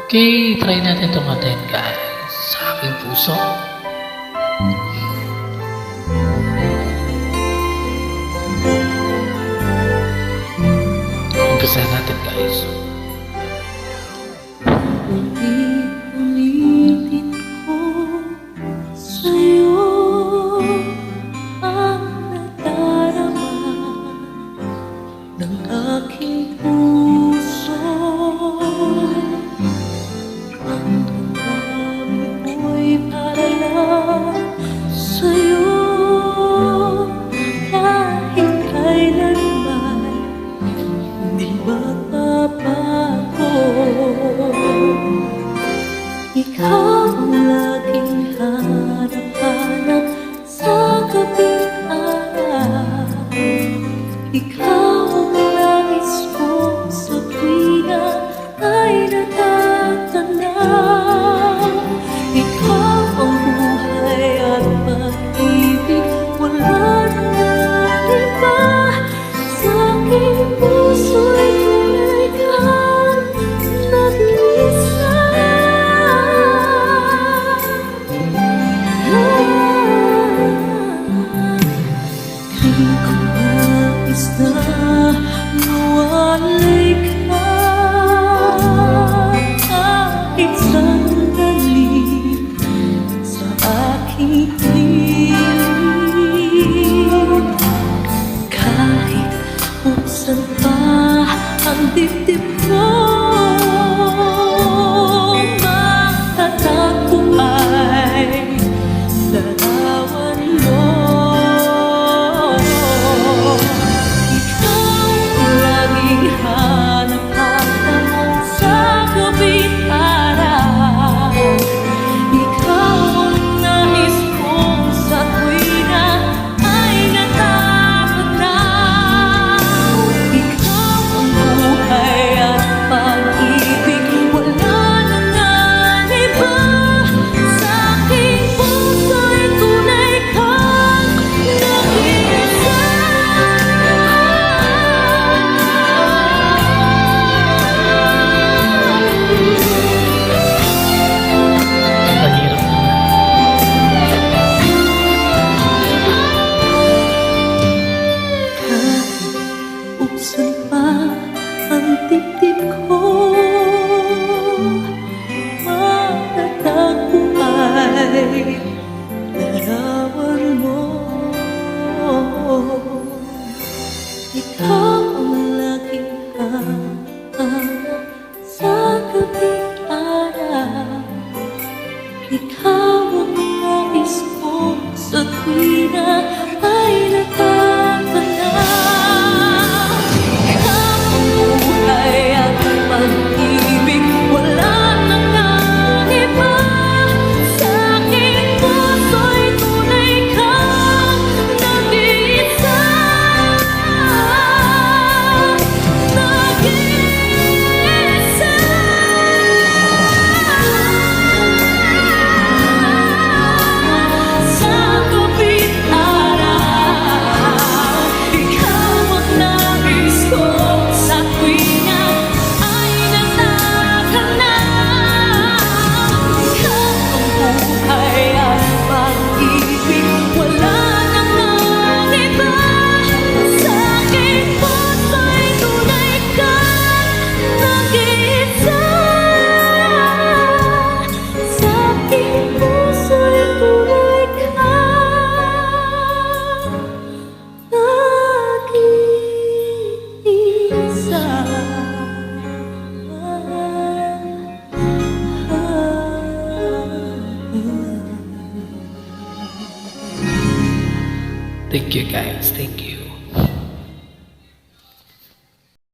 Okay, try natin itong atin guys. Sa aking puso. Umpisa natin guys. Ulit-ulitin ko sa'yo ang nadarama ng aking puso. Ang damdamin mo'y para lang sa'yo, kahit kailanman hindi magbabago. Ikaw ang laging hanap-hanap sa gabing araw. Ikaw ang nais ko sa tuwina ay natatanaw. Ikaw ang buhay at pag-ibig, wala nang iba. Sa aking puso'y tunay kang nag-iisa. Di ko nais na mawalay ka kahit sandali sa aking piling. Kahit buksan pa ang dibdib ko, matatagpo ay larawan mo. Ikaw ang laging hanap-hanap sa gabing araw. Ikaw ang nais kong sa tuwina ay natatanaw. Ikaw ang buhay at pag-ibig, wala nang iba. Sa aking puso'y tunay kang nag-iisa. Mahirap naman. Kahit buksan pa ang dibdib ko, matatagpo ay larawan mo. Ikaw ang laging hanap sa gabing araw. Ikaw ang nais ko sa tuwina ay natatanaw. Ikaw ang buhay at pag-ibig, wala nang iba. Sa aking puso'y tunay kang nag-iisa. Nag-iisa. Sa gabing araw, ikaw ang nais ko sa tuwina ay natatanaw. Ikaw ang buhay at pag-ibig, wala nang iba. Sa aking puso'y tunay kang nag-iisa. Sa aking puso'y tunay kang nag-iisa. Thank you guys. Thank you.